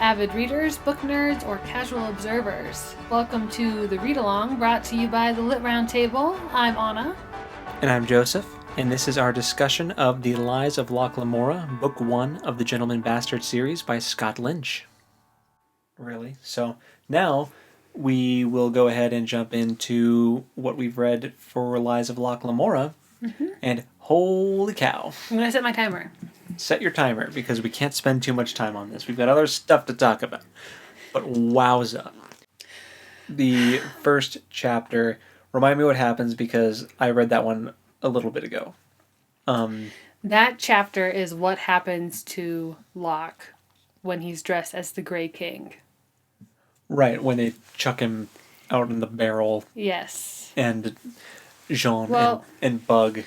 avid readers, book nerds, or casual observers. Welcome to the read-along brought to you by the Lit Roundtable. I'm Anna. And I'm Joseph, and this is our discussion of the Lies of Locke Lamora, Book 1 of the Gentleman Bastard series by Scott Lynch. Really? So now we will go ahead and jump into what we've read for Lies of Locke Lamora, and holy cow. I'm going to set my timer. Set your timer, because we can't spend too much time on this. We've got other stuff to talk about. But wowza. The first chapter, remind me what happens, because I read that one a little bit ago. That chapter is what happens to Locke when he's dressed as the Grey King. Right, when they chuck him out in the barrel. Yes. And Jean and Bug.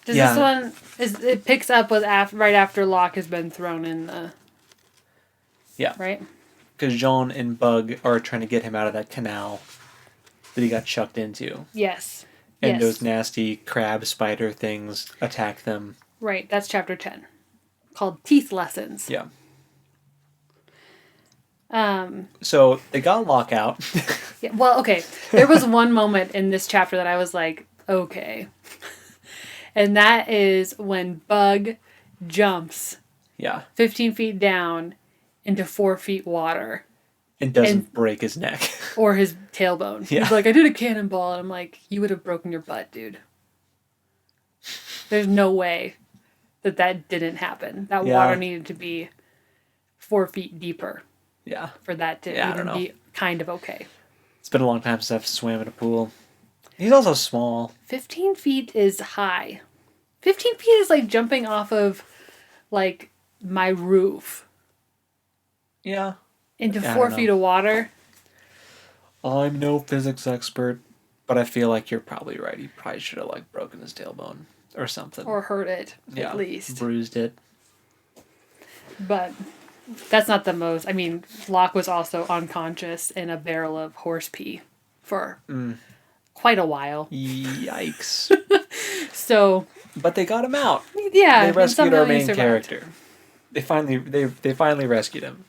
Does this one it picks up with right after Locke has been thrown in the... Yeah. Right? Because Jean and Bug are trying to get him out of that canal that he got chucked into. Yes. And those nasty crab spider things attack them. Right, that's chapter 10. Called Teeth Lessons. Yeah. So they got Locke out. Yeah, well, okay. There was one moment in this chapter that I was like, okay. And that is when Bug jumps 15 feet down into 4 feet water. And doesn't break his neck. Or his tailbone. Yeah. He's like, I did a cannonball. And I'm like, you would have broken your butt, dude. There's no way that didn't happen. That water needed to be 4 feet deeper. Yeah. For that to even be kind of okay. It's been a long time since I've swam in a pool. He's also small. 15 feet is high. 15 feet is like jumping off of, like, my roof. Yeah. Into 4 feet of water. I'm no physics expert, but I feel like you're probably right. He probably should have, like, broken his tailbone or something. Or hurt it, at least. Bruised it. But that's not the most... I mean, Locke was also unconscious in a barrel of horse pee for quite a while. Yikes. So... But they got him out. Yeah. They rescued our main character. They finally rescued him.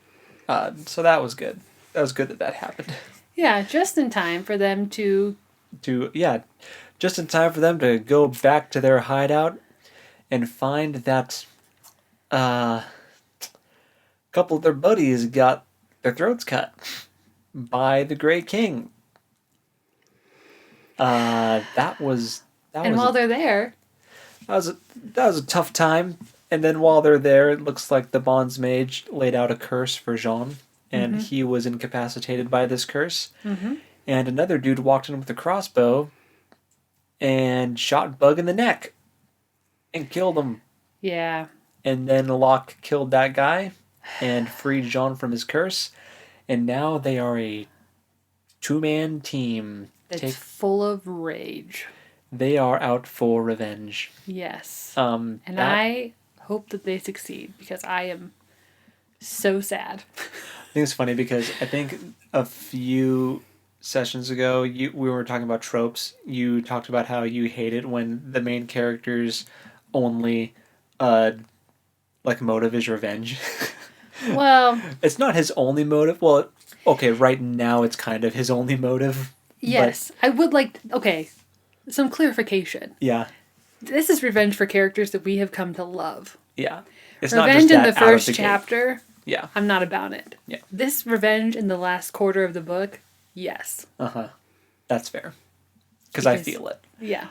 So that was good. That was good that happened. Yeah, just in time for them to just in time for them to go back to their hideout and find that couple of their buddies got their throats cut by the Grey King. That was while they're there, that was a tough time. And then while they're there, it looks like the Bonds Mage laid out a curse for Jean, and he was incapacitated by this curse. Mm-hmm. And another dude walked in with a crossbow and shot Bug in the neck and killed him. Yeah. And then Locke killed that guy and freed Jean from his curse. And now they are a two-man team. It's full of rage. They are out for revenge. Yes. I hope that they succeed, because I am so sad. I think it's funny because I think a few sessions ago we were talking about tropes. You talked about how you hate it when the main character's only motive is revenge. Well, it's not his only motive. Well, okay, right now it's kind of his only motive. Yes. I would like some clarification. Yeah. This is revenge for characters that we have come to love. Yeah. It's revenge not just in the first chapter. Yeah. I'm not about it. Yeah. This revenge in the last quarter of the book, yes. Uh-huh. That's fair. Because I feel it. Yeah.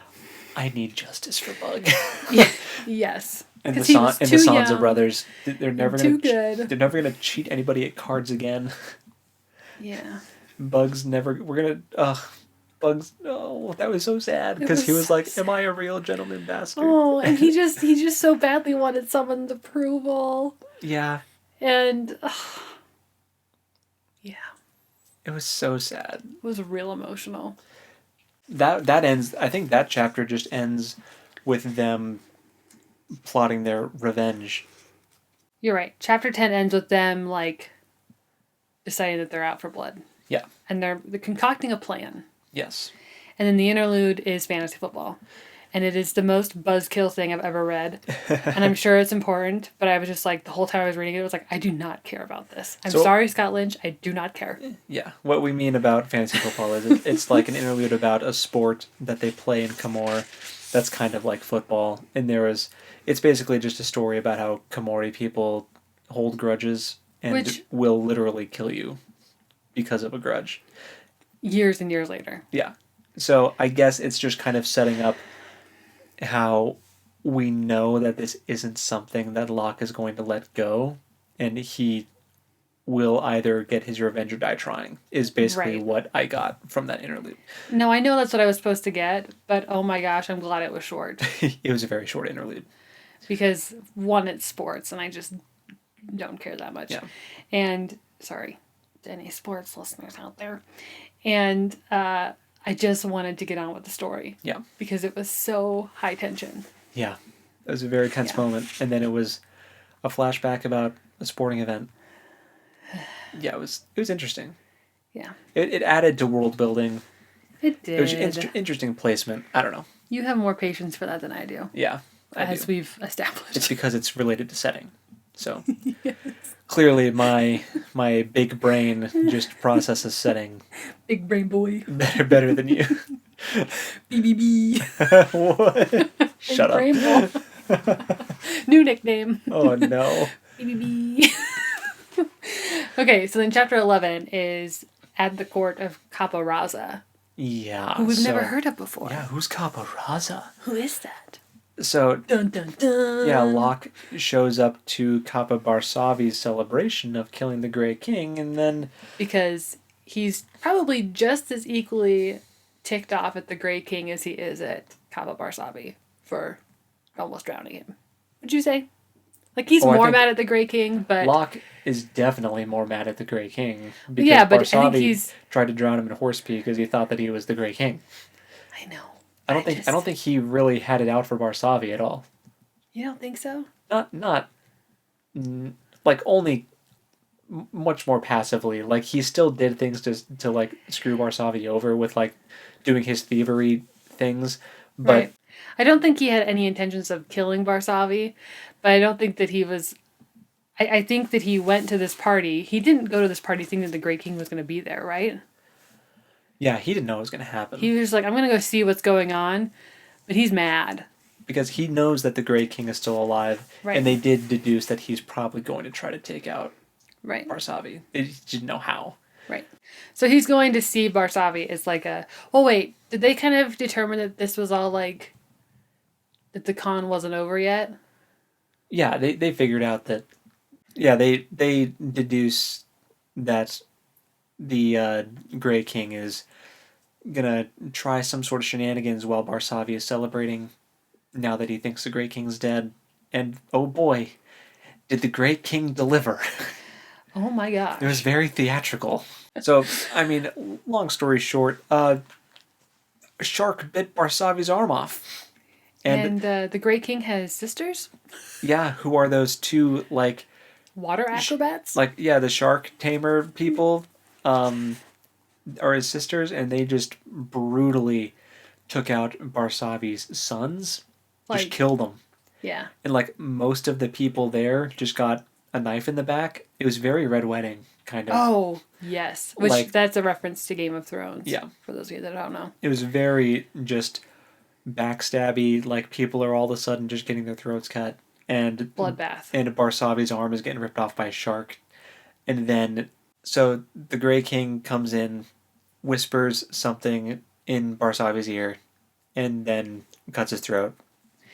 I need justice for Bug. Yeah. Yes. And the Sansa brothers, they're never gonna cheat anybody at cards again. Yeah. Bugs Bugs, oh, that was so sad, because he was like, am I a real gentleman bastard? Oh, and he just so badly wanted someone's approval. Yeah. And, yeah. It was so sad. It was real emotional. That ends, I think that chapter just ends with them plotting their revenge. You're right. Chapter 10 ends with them, deciding that they're out for blood. Yeah. And they're concocting a plan. Yes. And then the interlude is fantasy football. And it is the most buzzkill thing I've ever read. And I'm sure it's important, but I was just like, the whole time I was reading it, I was like, I do not care about this. I'm sorry, Scott Lynch, I do not care. Yeah, what we mean about fantasy football is it's like an interlude about a sport that they play in Camor that's kind of like football. And it's basically just a story about how Camori people hold grudges and will literally kill you because of a grudge. Years and years later. Yeah. So I guess it's just kind of setting up how we know that this isn't something that Locke is going to let go, and he will either get his revenge or die trying, is basically what I got from that interlude. No, I know that's what I was supposed to get, but oh my gosh, I'm glad it was short. It was a very short interlude. Because, one, it's sports, and I just don't care that much. Yeah. And, sorry to any sports listeners out there. And, I just wanted to get on with the story. Yeah. Because it was so high tension. Yeah. It was a very tense moment. And then it was a flashback about a sporting event. Yeah, it was interesting. Yeah. It added to world building. It did. It was interesting placement. I don't know. You have more patience for that than I do. Yeah. As we've established. It's because it's related to setting. So yes. Clearly my big brain just processes setting. Big brain boy. Better than you. BBB. What? Shut up. Brain boy. New nickname. Oh no. BBB. Okay, so then chapter 11 is at the court of Caporaza. Yeah. Who we've never heard of before. Yeah, who's Caporaza? Who is that? So, dun, dun, dun. Yeah, Locke shows up to Kappa Barsavi's celebration of killing the Grey King, and then... Because he's probably just as equally ticked off at the Grey King as he is at Kappa Barsavi for almost drowning him. Would you say? Like, he's more mad at the Grey King, but... Locke is definitely more mad at the Grey King. Because yeah, but Barsavi I think he's... tried to drown him in horse pee because he thought that he was the Grey King. I know. I don't think he really had it out for Barsavi at all. You don't think so? Not like only much more passively. Like he still did things to like screw Barsavi over with like doing his thievery things, but right. I don't think he had any intentions of killing Barsavi, but I don't think that he was. I think that he went to this party. He didn't go to this party thinking that the Grey King was going to be there, right? Yeah, he didn't know it was going to happen. He was like, I'm going to go see what's going on. But he's mad. Because he knows that the Grey King is still alive. Right. And they did deduce that he's probably going to try to take out Barsavi. They just didn't know how. Right. So he's going to see Barsavi as like a... Oh, wait. Did they kind of determine that this was all like... That the con wasn't over yet? Yeah, they figured out that... Yeah, they deduce that... the Grey King is gonna try some sort of shenanigans while Barsavi is celebrating now that he thinks the Grey King's dead. And, oh boy, did the Grey King deliver. Oh my gosh. It was very theatrical. So, I mean, long story short, a shark bit Barsavi's arm off. And the Grey King has sisters? Yeah, who are those two, like... Water acrobats? The shark tamer people... are his sisters, and they just brutally took out Barsavi's sons. Just killed them. Yeah. And, most of the people there just got a knife in the back. It was very Red Wedding, kind of. Oh, yes. Which, that's a reference to Game of Thrones. Yeah. For those of you that don't know. It was very just backstabby, people are all of a sudden just getting their throats cut. And bloodbath. And Barsavi's arm is getting ripped off by a shark. And then... So the Grey King comes in, whispers something in Barsavi's ear, and then cuts his throat,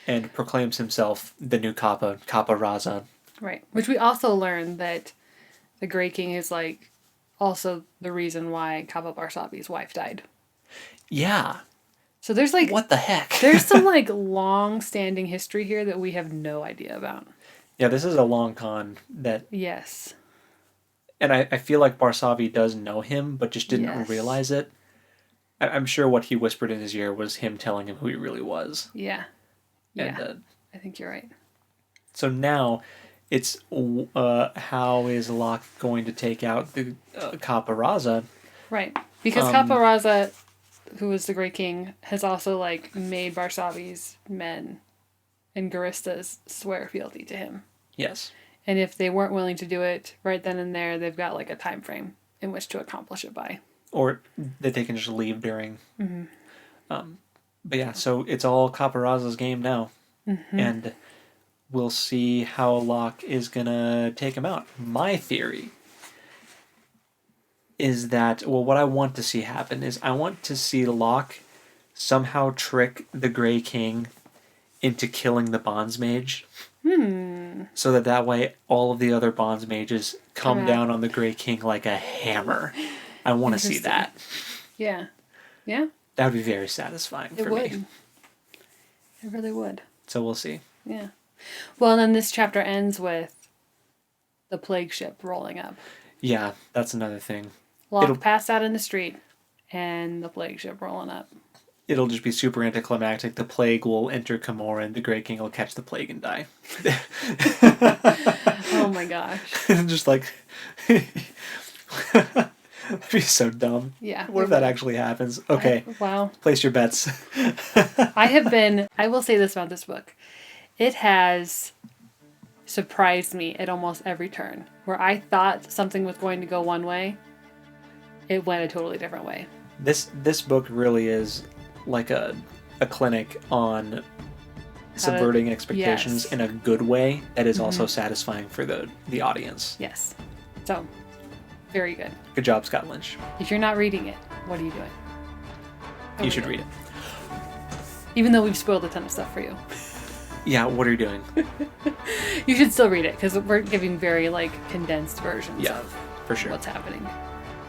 and proclaims himself the new Kappa Raza. Right. Which we also learned that the Grey King is, also the reason why Kappa Barsavi's wife died. Yeah. So there's, What the heck? There's some, long-standing history here that we have no idea about. Yeah, this is a long con that... Yes. And I feel like Barsavi does know him, but just didn't realize it. I'm sure what he whispered in his ear was him telling him who he really was. Yeah. And, yeah. I think you're right. So now, it's how is Locke going to take out the Kappa Raza? Right. Because Kappa Raza, who was the Grey King, has also like made Barsabi's men and Garistas swear fealty to him. Yes. And if they weren't willing to do it right then and there, they've got like a time frame in which to accomplish it by. Or that they can just leave during. Mm-hmm. But yeah, so it's all Caparazza's game now. Mm-hmm. And we'll see how Locke is going to take him out. My theory is that, well, what I want to see happen is I want to see Locke somehow trick the Grey King into killing the Bonds Mage. So that way all of the other Bonds Mages come down on the Grey King like a hammer. I want to see that. Yeah. Yeah. That would be very satisfying for me. It really would. So we'll see. Yeah. Well, and then this chapter ends with the plague ship rolling up. Yeah, that's another thing. Locke passed out in the street and the plague ship rolling up. It'll just be super anticlimactic. The plague will enter Camorra and the Grey King will catch the plague and die. Oh my gosh. Just like... That'd be so dumb. Yeah. What if that actually happens? Okay. Wow. Place your bets. I will say this about this book. It has surprised me at almost every turn. Where I thought something was going to go one way, it went a totally different way. This book really is like a clinic on subverting expectations in a good way that is also satisfying for the audience. Yes. So, very good. Good job, Scott Lynch. If you're not reading it, what are you doing? You should read it. Even though we've spoiled a ton of stuff for you. Yeah, what are you doing? You should still read it, because we're giving very, like, condensed versions of for sure. what's happening.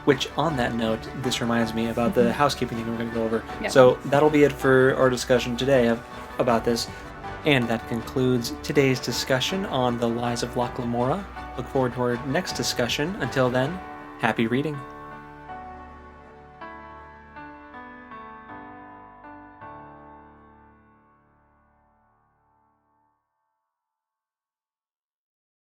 Which, on that note, this reminds me about the housekeeping thing we're going to go over. Yep. So that'll be it for our discussion today about this. And that concludes today's discussion on the Lies of Locke Lamora. Look forward to our next discussion. Until then, happy reading.